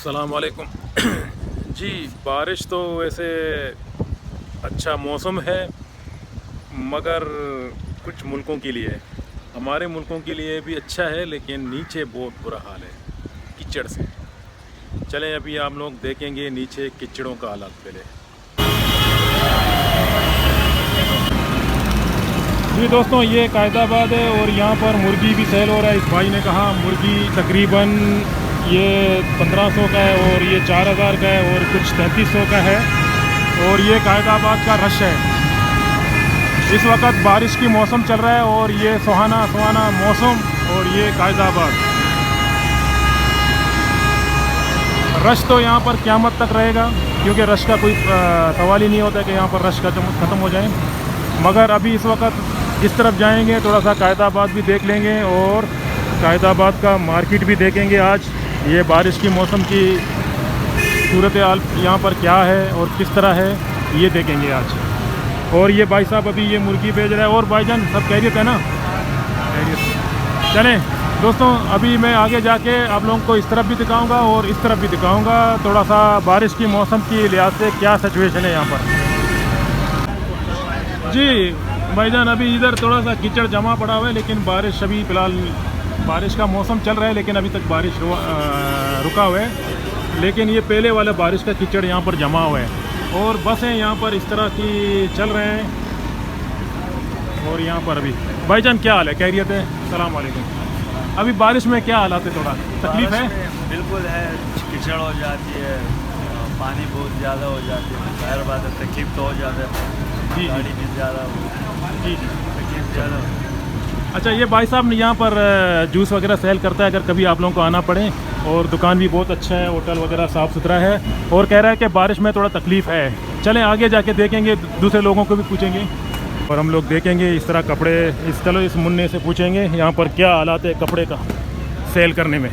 अस्सलाम वालेकुम। जी, बारिश तो वैसे अच्छा मौसम है, मगर कुछ मुल्कों के लिए, हमारे मुल्कों के लिए भी अच्छा है, लेकिन नीचे बहुत बुरा हाल है कीचड़ से। चलें अभी आप लोग देखेंगे नीचे कीचड़ों का हालात पहले। जी दोस्तों, ये कायदाबाद है और यहाँ पर मुर्गी भी सेल हो रहा है। इस भाई ने कहा मुर्गी तकरीबन ये 1500 का है और ये 4000 का है और कुछ 3300 का है। और ये कायदाबाद का रश है। इस वक्त बारिश की मौसम चल रहा है और ये सुहाना सुहाना मौसम और ये कायदाबाद। रश तो यहाँ पर क़यामत तक रहेगा, क्योंकि रश का कोई सवाल ही नहीं होता कि यहाँ पर रश ख़त्म हो जाए। मगर अभी इस वक्त जिस तरफ जाएंगे थोड़ा सा कायदाबाद भी देख लेंगे और कायदाबाद का मार्केट भी देखेंगे। आज ये बारिश की मौसम की सूरत हाल यहाँ पर क्या है और किस तरह है, ये देखेंगे आज। और ये भाई साहब अभी ये मुर्गी बेच रहा है। और भाईजान सब खैरियत है ना? खैरियत। चलें दोस्तों, अभी मैं आगे जाके आप लोगों को इस तरफ भी दिखाऊंगा और इस तरफ भी दिखाऊंगा, थोड़ा सा बारिश की मौसम की लिहाज से क्या सिचुएशन है यहाँ पर। जी भाईजान, अभी इधर थोड़ा सा कीचड़ जमा पड़ा हुआ है, लेकिन बारिश अभी फ़िलहाल बारिश का मौसम चल रहा है, लेकिन अभी तक बारिश रुका हुआ है। लेकिन ये पहले वाला बारिश का कीचड़ यहाँ पर जमा हुआ है और बसें यहाँ पर इस तरह की चल रहे हैं। और यहाँ पर अभी भाईजान क्या हाल है? खैरियत है? सलाम वालेकुम। अभी बारिश में क्या हालात है? थोड़ा तकलीफ है? बिल्कुल है, कीचड़ हो जाती है, पानी बहुत ज़्यादा हो जाती है, हर बात है, तकलीफ तो हो जाता है। जी गाड़ी भी ज़्यादा जी तकलीफ ज़्यादा। अच्छा, ये भाई साहब ने यहाँ पर जूस वगैरह सेल करता है, अगर कभी आप लोगों को आना पड़े। और दुकान भी बहुत अच्छा है, होटल वगैरह साफ़ सुथरा है। और कह रहा है कि बारिश में थोड़ा तकलीफ़ है। चलें आगे जाके देखेंगे, दूसरे लोगों को भी पूछेंगे और हम लोग देखेंगे इस तरह कपड़े। इस मुन्ने से पूछेंगे यहाँ पर क्या हालात है कपड़े का सेल करने में।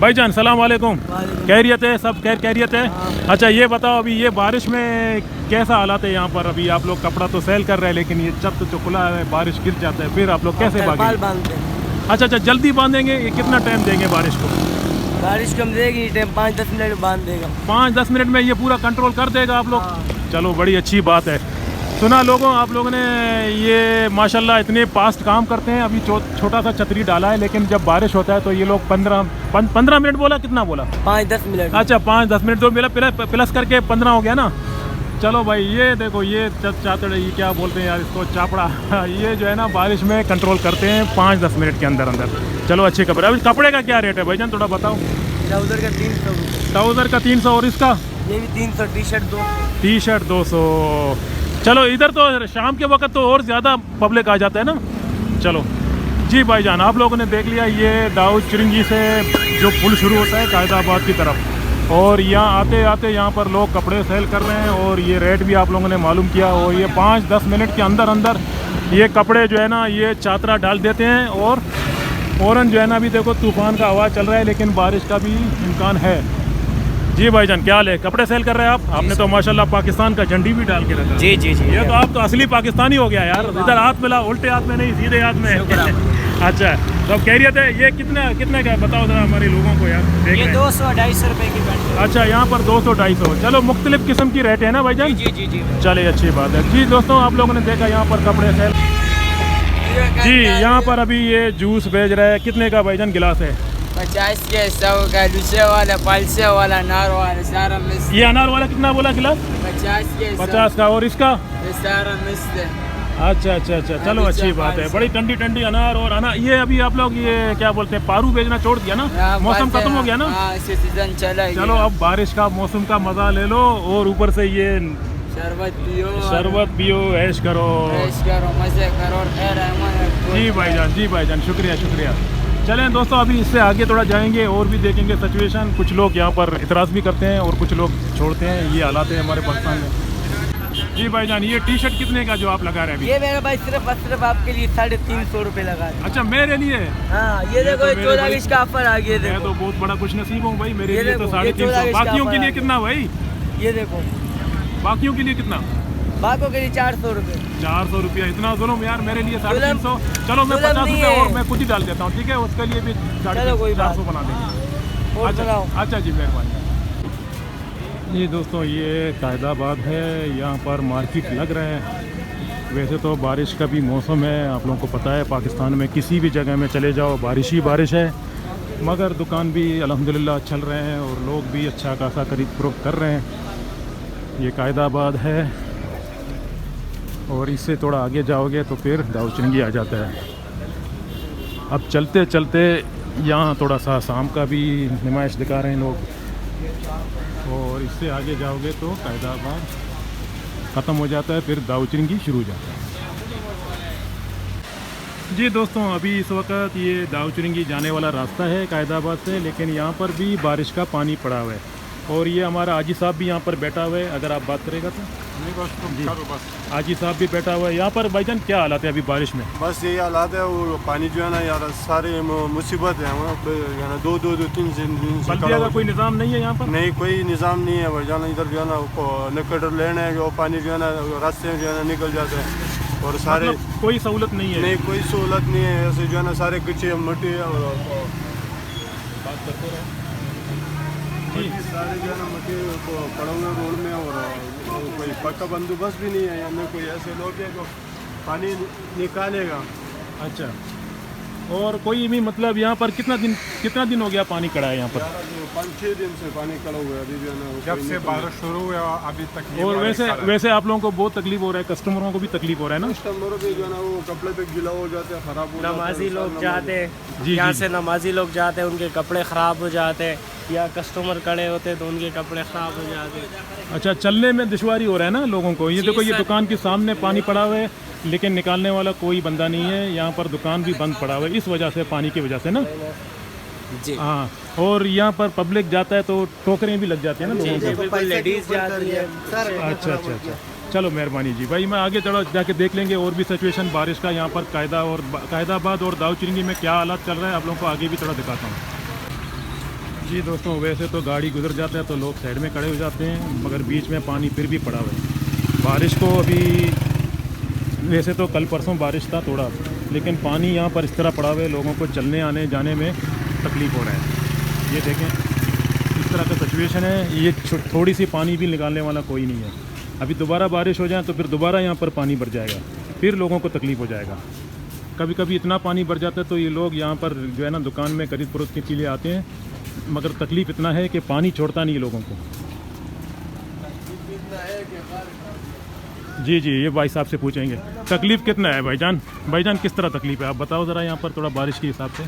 भाईजान सलाम वालेकुम। खैरियत है? सब खैरियत है? अच्छा ये बताओ, अभी ये बारिश में कैसा हालात है यहाँ पर? अभी आप लोग कपड़ा तो सेल कर रहे हैं, लेकिन ये छत तो खुला है, बारिश गिर जाता है, फिर आप लोग कैसे भागेंगे? अच्छा, जल्दी बांधेंगे? ये कितना टाइम देंगे बारिश को? बारिश कम देगी, टाइम 5-10 मिनट में बांध देगा। 5-10 मिनट में ये पूरा कंट्रोल कर देगा आप लोग? चलो बड़ी अच्छी बात है। सुना लोगों, आप लोगों ने ये माशाल्लाह इतने फास्ट काम करते हैं। अभी छोटा सा छतरी डाला है, लेकिन जब बारिश होता है तो ये लोग 15 मिनट बोला, कितना बोला? 5-10 मिनट। अच्छा 5-10 मिनट तो मेरा प्लस करके 15 हो गया ना। चलो भाई, ये देखो ये चातड़े, ये क्या बोलते हैं यार इसको, चापड़ा ये जो है ना बारिश में कंट्रोल करते हैं 5-10 मिनट के अंदर अंदर। चलो अच्छे कपड़े। अभी कपड़े का क्या रेट है भाईजान, थोड़ा बताओ? ट्राउज़र का 300। ट्राउज़र का 300 और इसका? ये भी 300। T shirt 200। चलो इधर तो शाम के वक्त तो और ज़्यादा पब्लिक आ जाता है ना। चलो जी भाईजान, आप लोगों ने देख लिया ये दाऊद चिरंजी से जो पुल शुरू होता है कायदाबाद की तरफ। और यहाँ आते आते यहाँ पर लोग कपड़े सेल कर रहे हैं और ये रेट भी आप लोगों ने मालूम किया। और ये 5-10 मिनट के अंदर अंदर ये कपड़े जो है ना ये चादरा डाल देते हैं। और फ़ौरन जो है ना, अभी देखो तूफ़ान का हवा चल रहा है, लेकिन बारिश का भी इम्कान है। जी भाईजान क्या हाल है? कपड़े सेल कर रहे हैं आप? आपने तो माशाल्लाह पाकिस्तान का झंडी भी डाल के रखा। जी। ये तो आप तो असली पाकिस्तानी हो गया यार। इधर हाथ मिला, उल्टे हाथ में नहीं, सीधे हाथ में। अच्छा, तो खैरियत है? ये कितने का बताओ जरा हमारे लोगों को यार। ये 200-250 रुपए की पैंट। अच्छा, यहाँ पर 200-250। चलो मुख्तलिफ किस्म की रेट है ना भाईजान? जी। चले अच्छी बात है। जी दोस्तों, आप लोगों ने देखा यहाँ पर कपड़े सेल। जी यहाँ पर अभी ये जूस बेच रहा है। कितने का भाईजान गिलास है? 50 के, 100 का, लूसे वाला, 500 वाला, अनार वाला, सारा मिक्स। ये अनार वाला कितना बोला गिलास? 50 के, 50 का। और इसका? ये सारा मिक्स है। अच्छा। चलो अच्छी बात है। बड़ी ठंडी अनार और अनार। ये अभी आप लोग ये क्या बोलते हैं, पारू बेचना छोड़ दिया ना? मौसम खत्म हो गया ना? सीजन चला। चलो अब बारिश का मौसम का मजा ले लो और ऊपर से ये शरबत पियो, ऐश करो, मजे करो। जी भाईजान शुक्रिया। चलें दोस्तों, अभी इससे आगे थोड़ा जाएंगे और भी देखेंगे सिचुएशन। कुछ लोग यहाँ पर इतराज़ भी करते हैं और कुछ लोग छोड़ते हैं। ये हालात है हमारे पाकिस्तान में। जी भाईजान, ये टी शर्ट कितने का जो आप लगा रहे हैं अभी? ये मेरा भाई सिर्फ आपके लिए 350 रुपए लगा। अच्छा मेरे लिए? हाँ, ये देखो 14 का ऑफर आ गया। मैं तो बहुत बड़ा खुश नसीब हूँ भाई, मेरे लिए तो 350। बाकियों के लिए कितना भाई? ये देखो बाकियों के लिए कितना? बाकों के लिए 400 रुपए। 400 रुपया? इतना जुल्म यार। मेरे लिए 350। चलो मैं 50 रुपये और मैं खुद ही डाल देता हूँ, ठीक है? उसके लिए भी 450 बना देंगे। अच्छा जी, मेहरबानी। जी दोस्तों, ये कायदाबाद है। यहाँ पर मार्केट लग रहा है। वैसे तो बारिश का भी मौसम है, आप लोगों को पता है पाकिस्तान में किसी भी जगह में चले जाओ बारिश ही बारिश है। मगर दुकान भी अल्हम्दुलिल्लाह चल रहे हैं और लोग भी अच्छा खासा खरीद फरोख्त कर रहे हैं। ये कायदाबाद है और इससे थोड़ा आगे जाओगे तो फिर दाऊचिंगी आ जाता है। अब चलते चलते यहाँ थोड़ा सा शाम का भी नुमाइश दिखा रहे हैं लोग, और इससे आगे जाओगे तो कायदाबाद ख़त्म हो जाता है, फिर दाऊचिंगी शुरू हो जाता है। जी दोस्तों, अभी इस वक्त ये दाऊचिंगी जाने वाला रास्ता है कायदाबाद से, लेकिन यहाँ पर भी बारिश का पानी पड़ा हुआ है। और ये हमारा आजी साहब भी यहाँ पर बैठा हुआ है, अगर आप बात करेगा तो। नहीं बस तुम जी। करो बस। आजी साहब भी बैठा हुआ है यहाँ पर। भाईजान क्या हालात है अभी बारिश में? बस यही हालात है, वो पानी जो है ना यार सारे मुसीबत है वहाँ पे, है ना 2-2-3 दिन से बल्दिया का कोई निज़ाम नहीं है यहाँ पर? नहीं, कोई निज़ाम नहीं है भाई जाना। इधर जो है ना निकटर लेने है, जो पानी जो है ना रास्ते में जो है ना निकल जाता है, और सारे मतलब कोई सहूलत नहीं है? नहीं, कोई सहूलत नहीं है। ऐसे जो है ना सारे कच्चे मिट्टी है, और बात करते रहो। सारे जो है ना मिट्टी पड़े हुए रोड में, और कोई पक्का बंदोबस्त भी नहीं है यहाँ में। कोई ऐसे लोग हैं जो पानी निकालेगा। अच्छा, और कोई भी मतलब यहाँ पर कितना दिन हो गया पानी खड़ा है यहाँ पर? 5-6 दिन से पानी खड़ा हुआ है अभी जो है ना। जब से बारिश शुरू हुआ अभी तक ये और बारिश वैसे आप लोगों को बहुत तकलीफ हो रहा है, कस्टमरों को भी तकलीफ हो रहा है ना? कस्टमरों पे जो है ना वो कपड़े पे गीला हो जाते हैं, खराब हो जाते हैं। नमाजी लोग जाते जी, यहाँ जी। से नमाजी लोग जाते हैं, उनके कपड़े ख़राब हो जाते हैं, या कस्टमर खड़े होते तो उनके कपड़े ख़राब हो जाते हैं। अच्छा, चलने में दुश्वारी हो रहा है ना लोगों को? ये देखो, ये दुकान के सामने पानी पड़ा हुआ है, लेकिन निकालने वाला कोई बंदा नहीं है। यहाँ पर दुकान भी बंद पड़ा हुआ है इस वजह से, पानी की वजह से ना। जी हाँ, और यहाँ पर पब्लिक जाता है तो टोकरें भी लग जाती है ना लोगों को। बिल्कुल, लेडीज़ जाती है। अच्छा अच्छा अच्छा, चलो मेहरबानी जी भाई। मैं आगे चलो जाके देख लेंगे और भी सिचुएशन बारिश का यहाँ पर कायदाबाद और दाऊचिंगी में क्या हालात चल रहा है, आप लोगों को आगे भी थोड़ा दिखाता हूँ। जी दोस्तों, वैसे तो गाड़ी गुजर जाता है तो लोग साइड में खड़े हो जाते हैं, मगर बीच में पानी फिर भी पड़ा हुआ है। बारिश को अभी वैसे तो कल परसों बारिश था थोड़ा, लेकिन पानी यहाँ पर इस तरह पड़ा हुआ है, लोगों को चलने आने जाने में तकलीफ़ हो रहा है। ये देखें, इस तरह का सिचुएशन है। ये थोड़ी सी पानी भी निकालने वाला कोई नहीं है। अभी दोबारा बारिश हो जाए तो फिर दोबारा यहाँ पर पानी भर जाएगा, फिर लोगों को तकलीफ़ हो जाएगा। कभी कभी इतना पानी भर जाता है तो ये लोग यहाँ पर जो है ना दुकान में खरीद फरोख्त के लिए आते हैं, मगर तकलीफ़ इतना है कि पानी छोड़ता नहीं है लोगों को। जी जी, ये भाई साहब से पूछेंगे तकलीफ़ कितना है। भाईजान किस तरह तकलीफ़ है आप बताओ ज़रा यहाँ पर थोड़ा बारिश के हिसाब से।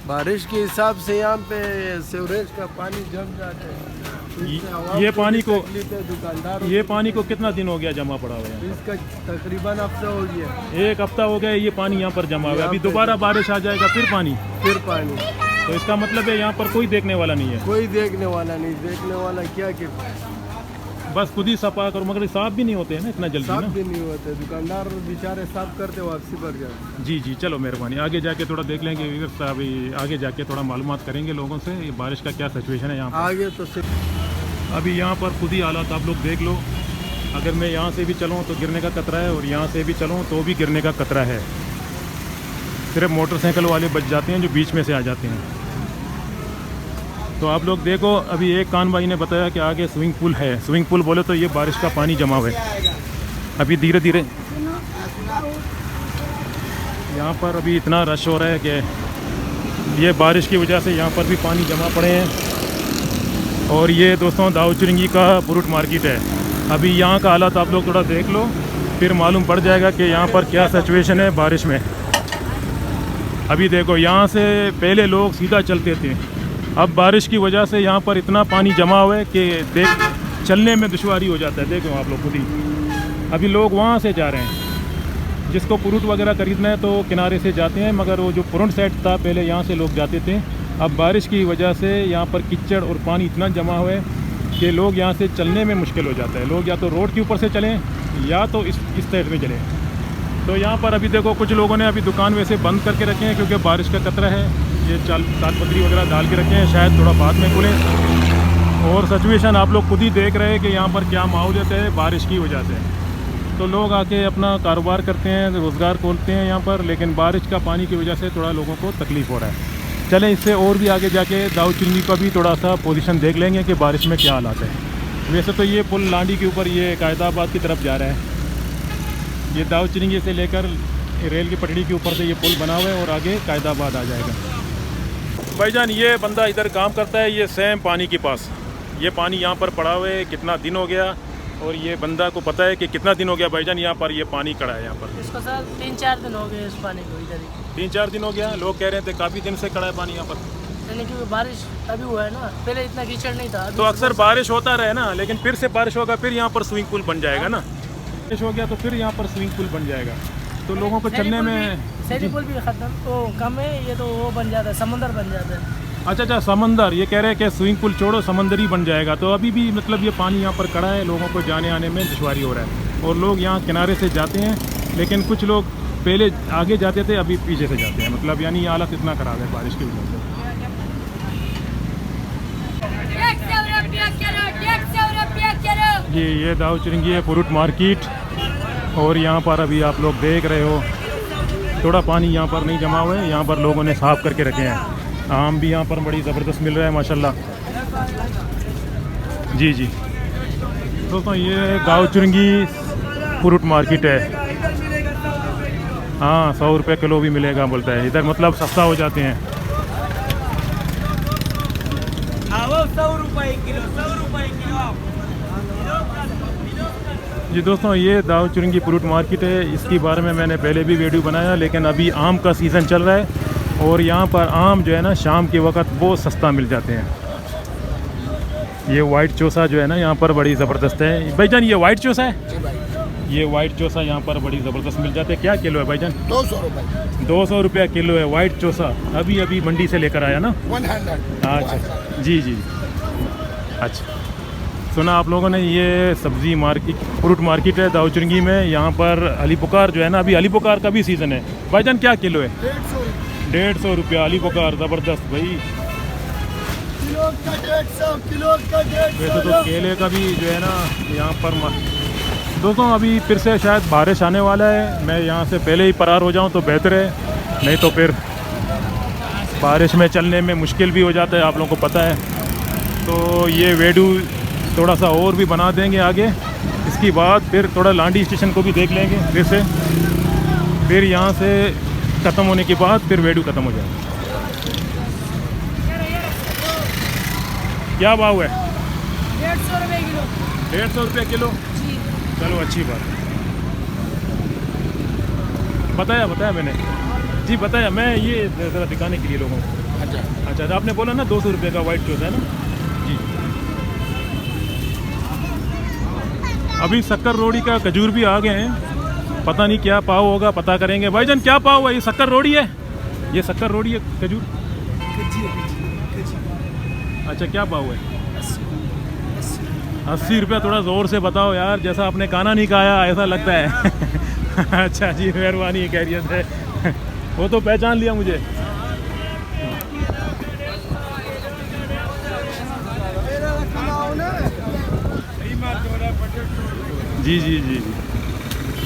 बारिश के हिसाब से यहाँ पे सीवरेज का पानी जम जाता है। ये पानी को दुकानदार ये पानी को कितना दिन हो गया जमा पड़ा हुआ है? इसका तकरीबन हफ्ता हो गया। 1 हफ्ता हो गया ये पानी यहाँ पर जमा हुआ है। अभी दोबारा बारिश आ जाएगा फिर पानी, तो इसका मतलब है यहाँ पर कोई देखने वाला नहीं है। कोई देखने वाला नहीं, देखने वाला क्या कि बस खुद ही सफा करो, मगर साफ भी नहीं होते हैं ना इतना जल्दी साफ ना। भी नहीं होते, दुकानदार बेचारे साफ करते वापसी पर जाते। जी जी, चलो मेहरबानी। आगे जाके थोड़ा देख लेंगे, अभी आगे जाके थोड़ा मालूमात करेंगे लोगों से ये बारिश का क्या सिचुएशन है यहाँ पर। आगे तो अभी यहाँ पर खुद ही हालात आप लोग देख लो। अगर मैं यहाँ से भी चलूँ तो गिरने का खतरा है, और यहाँ से भी चलूँ तो भी गिरने का खतरा है। सिर्फ मोटरसाइकिल वाले बच जाते हैं जो बीच में से आ जाते हैं। तो आप लोग देखो, अभी एक कान भाई ने बताया कि आगे स्विमिंग पूल है। स्विमिंग पूल बोले तो ये बारिश का पानी जमा हुआ है। अभी धीरे धीरे यहाँ पर अभी इतना रश हो रहा है कि ये बारिश की वजह से यहाँ पर भी पानी जमा पड़े हैं। और ये दोस्तों दाऊचिंगी का फ्रूट मार्केट है। अभी यहाँ का हालात आप लोग थोड़ा देख लो, फिर मालूम पड़ जाएगा कि यहाँ पर क्या सिचुएशन है बारिश में। अभी देखो, यहाँ से पहले लोग सीधा चलते थे, अब बारिश की वजह से यहाँ पर इतना पानी जमा हुआ है कि चलने में दुश्वारी हो जाता है। देखो आप लोग खुद ही, अभी लोग वहाँ से जा रहे हैं। जिसको फ्रूट वगैरह खरीदना है तो किनारे से जाते हैं, मगर वो जो फ्रंट साइड था पहले यहाँ से लोग जाते थे। अब बारिश की वजह से यहाँ पर कीचड़ और पानी इतना जमा हुआ है कि लोग यहाँ से चलने में मुश्किल हो जाता है। लोग या तो रोड के ऊपर से चलें या तो इस साइड में चलें। तो यहाँ पर अभी देखो, कुछ लोगों ने अभी दुकान वैसे बंद करके रखे हैं क्योंकि बारिश का खतरा है। ये तालपत्री वगैरह डाल के रखे हैं, शायद थोड़ा बाद में खुलें। और सिचुएशन आप लोग खुद ही देख रहे हैं कि यहाँ पर क्या माहौल है बारिश की वजह से। तो लोग आके अपना कारोबार करते हैं, रोज़गार खोलते हैं यहाँ पर, लेकिन बारिश का पानी की वजह से थोड़ा लोगों को तकलीफ़ हो रहा है। चलें, इससे और भी आगे जाके दाऊचिंगी का भी थोड़ा सा पोजीशन देख लेंगे कि बारिश में क्या हालात है। वैसे तो ये पुल लांडी के ऊपर ये कायदाबाद की तरफ जा रहा है। ये दावचरिंगी से लेकर रेल की पटड़ी के ऊपर से ये पुल बना हुआ है और आगे कायदाबाद आ जाएगा। भाईजान ये बंदा इधर काम करता है, ये सेम पानी के पास। ये पानी यहाँ पर पड़ा हुआ है, कितना दिन हो गया, और ये बंदा को पता है कि कितना दिन हो गया भाईजान यहाँ पर ये पानी खड़ा है। यहाँ पर इसको सर 3-4 दिन हो गए इस पानी को इधर ही। 3-4 दिन हो गया। लोग कह रहे थे काफ़ी दिन से खड़ा है पानी यहाँ पर। यानी क्योंकि बारिश अभी हुआ है ना, पहले इतना कीचड़ नहीं था। तो अक्सर बारिश होता रहे ना, लेकिन फिर से बारिश होगा, फिर यहाँ पर स्विमिंग पूल बन जाएगा ना। बारिश हो गया तो फिर यहाँ पर स्विमिंग पूल बन जाएगा, तो लोगों को चलने में सैली पुल भी खत्म तो कम है, ये तो वो बन जाता है, समंदर बन जाता है। अच्छा समंदर, ये कह रहे हैं कि स्विमिंग पूल छोड़ो समंदर ही बन जाएगा। तो अभी भी मतलब ये पानी यहाँ पर खड़ा है, लोगों को जाने आने में दुश्वारी हो रहा है, और लोग यहाँ किनारे से जाते हैं, लेकिन कुछ लोग पहले आगे जाते थे, अभी पीछे से जाते हैं। मतलब यानी ये हालत इतना ख़राब है बारिश की वजह से। ये दावचरिंगी है फ्रूट मार्केट, और यहाँ पर अभी आप लोग देख रहे हो थोड़ा पानी यहाँ पर नहीं जमा हुआ है, यहाँ पर लोगों ने साफ़ करके रखे हैं। आम भी यहाँ पर बड़ी ज़बरदस्त मिल रहा है माशाल्लाह। जी जी दोस्तों, ये दावचरिंगी फ्रूट मार्केट है। हाँ 100 रुपये किलो भी मिलेगा बोलता है इधर, मतलब सस्ता हो जाते हैं। 100 रुपये किलो, 100 रुपये किलो। जी दोस्तों, ये दावचरिंगी फ्रूट मार्केट है, इसके बारे में मैंने पहले भी वीडियो बनाया, लेकिन अभी आम का सीज़न चल रहा है, और यहाँ पर आम जो है ना शाम के वक्त बहुत सस्ता मिल जाते हैं। ये वाइट चौसा जो है ना यहाँ पर बड़ी ज़बरदस्त है। भाईजान ये वाइट चौसा है? ये वाइट चौसा यहाँ पर बड़ी ज़बरदस्त मिल जाते हैं। क्या किलो है भाईजान? 200 रुपये। 200 रुपये किलो है वाइट चौसा। अभी अभी मंडी से लेकर आया ना? 100। अच्छा जी जी, अच्छा सुना आप लोगों ने। ये सब्ज़ी मार्केट फ्रूट मार्केट है दावचरिंगी में। यहाँ पर अली पुकार जो है ना, अभी अली पुकार का भी सीज़न है। भाईजान क्या किलो है? 150 रुपया अली पुकार। ज़बरदस्त भाई, किलो का 150, किलो का 150। वैसे तो केले का भी जो है ना यहाँ पर दोस्तों अभी फिर से शायद बारिश आने वाला है। मैं यहाँ से पहले ही फरार हो जाऊँ तो बेहतर है, नहीं तो फिर बारिश में चलने में मुश्किल भी हो जाता है, आप लोगों को पता है। तो ये वीडियो थोड़ा सा और भी बना देंगे आगे, इसके बाद फिर थोड़ा लांडी स्टेशन को भी देख लेंगे फिर से। फिर यहाँ से ख़त्म होने के बाद फिर वीडियो ख़त्म हो जाएगा। क्या भाव है? 150 रुपये किलो। 150 रुपये किलो, चलो अच्छी बात है। बताया मैंने जी, बताया मैं, ये ज़रा दिखाने के लिए लोगों को। अच्छा आपने बोला ना 200 रुपये का वाइट चौसा है ना जी। अभी शक्कर रोड़ी का खजूर भी आ गए हैं, पता नहीं क्या पाव होगा, पता करेंगे। भाईजान क्या पाव है? ये शक्कर रोड़ी है? ये शक्कर रोड़ी है खजूर? अच्छा क्या पाव है? 80 रुपया। थोड़ा ज़ोर से बताओ यार, जैसा आपने खाना नहीं खाया ऐसा लगता है। अच्छा जी, मेहरबानी, खैरियत है। वो तो पहचान लिया मुझे। जी जी जी जी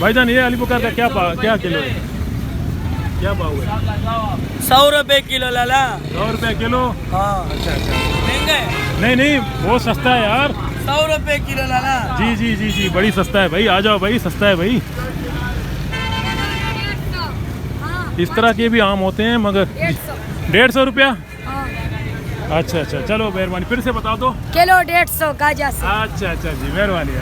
भाईजान, ये अली पुकार का क्या किलो है? क्या भाव है? 100 रुपये किलो लाला। 100 रुपये किलो? हाँ। अच्छा महंगा है? नहीं बहुत सस्ता है यार। 100 रुपये किलो लाला। जी जी जी जी, बड़ी सस्ता है भाई, आ जाओ भाई, सस्ता है भाई। इस तरह के भी आम होते हैं मगर 150 रुपया। अच्छा चलो मेहरबानी, फिर से बता दो। किलो 150 गाजा से। अच्छा जी, मेहरबानी।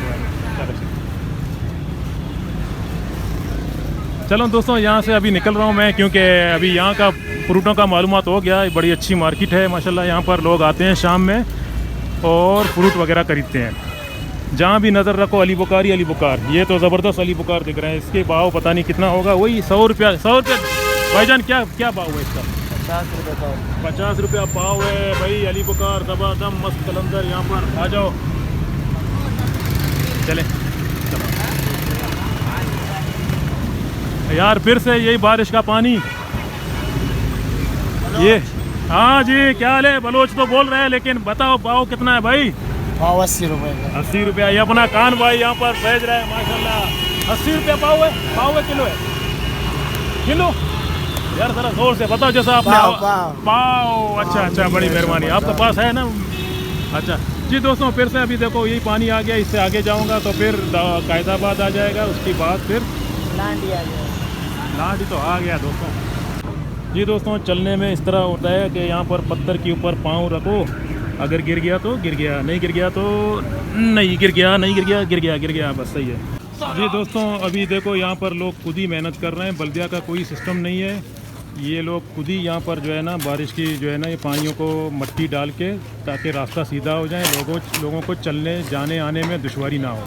चलो दोस्तों, यहाँ से अभी निकल रहा हूँ मैं, क्योंकि अभी यहाँ का फ्रूटों का मालूमात हो गया। बड़ी अच्छी मार्केट है माशाल्लाह। यहाँ पर लोग आते हैं शाम में और फ्रूट वगैरह खरीदते हैं। जहाँ भी नज़र रखो अली बुकार ही अली बुकार। ये तो ज़बरदस्त अली बुकार दिख रहे हैं। इसके भाव पता नहीं कितना होगा, वही 100 रुपया। 100 रुपया भाईजान, क्या भाव है इसका? 50 रुपये पाव। 50 रुपया पाव है भाई अली बुकार। दबादम मस्त कलंदर, यहाँ पर आ जाओ। चले यार, फिर से यही बारिश का पानी। ये हाँ जी, क्या हाल है? बलोच तो बोल रहे हैं, लेकिन बताओ भाव कितना है भाई? पाव 80 रुपये। 80 रुपया। ये अपना कान भाई यहाँ पर भेज रहे हैं माशाल्लाह। 80 रुपया पाव है किलो है? किलो यार, जरा जोर से बताओ जैसा आपने। पाव। अच्छा बड़ी मेहरबानी, आपके पास है ना अच्छा जी दोस्तों, फिर से अभी देखो यही पानी आ गया, इससे आगे जाऊंगा तो फिर कायदाबाद आ जाएगा, उसके बाद फिर लांडी आ जाएगा। लांडी तो आ गया दोस्तों। जी दोस्तों, चलने में इस तरह होता है कि यहाँ पर पत्थर के ऊपर पाँव रखो, अगर गिर गया तो गिर गया, नहीं गिर गया तो नहीं गिर गया, नहीं गिर गया, गिर गया, गिर गया, बस सही है। जी दोस्तों, अभी देखो यहाँ पर लोग खुद ही मेहनत कर रहे हैं, बल्दिया का कोई सिस्टम नहीं है। ये लोग खुद ही यहाँ पर जो है ना बारिश की जो है ना ये पानियों को मट्टी डाल के ताकि रास्ता सीधा हो जाए, लोगों को चलने जाने आने में दुश्वारी ना हो।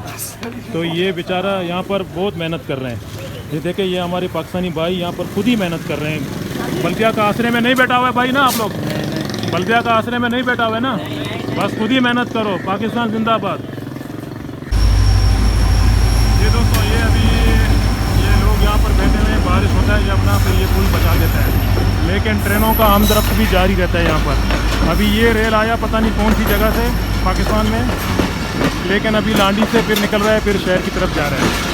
तो ये बेचारा यहाँ पर बहुत मेहनत कर रहे हैं। ये देखे, ये हमारे पाकिस्तानी भाई यहाँ पर खुद ही मेहनत कर रहे हैं। बल्दिया का आसरे में नहीं बैठा हुआ है भाई ना आप लोग, बल्दिया का आसरे में नहीं बैठा हुआ है ना, बस खुद ही मेहनत करो। पाकिस्तान जिंदाबाद। ये दोस्तों, ये अभी ये लोग यहाँ पर बैठे हुए हैं, बारिश होता है जब ना फिर ये पुल बचा देता है, लेकिन ट्रेनों का आमदरफ्त भी जारी रहता है यहाँ पर। अभी ये रेल आया पता नहीं कौन सी जगह से पाकिस्तान में, लेकिन अभी लांडी से फिर निकल रहा है, फिर शहर की तरफ जा रहा है।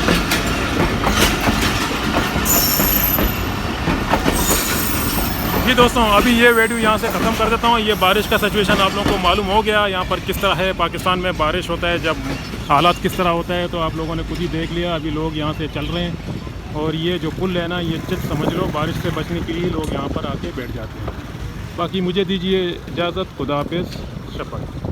जी दोस्तों, अभी ये वीडियो यहाँ से ख़त्म कर देता हूँ। ये बारिश का सिचुएशन आप लोगों को मालूम हो गया यहाँ पर किस तरह है। पाकिस्तान में बारिश होता है जब हालात किस तरह होता है, तो आप लोगों ने खुद ही देख लिया। अभी लोग यहाँ से चल रहे हैं और ये जो पुल है ना, ये चित समझ लो बारिश से बचने के लिए लोग यहाँ पर आके बैठ जाते हैं। बाकी मुझे दीजिए इजाज़त, खुदा हाफिज़, शफ़क़त।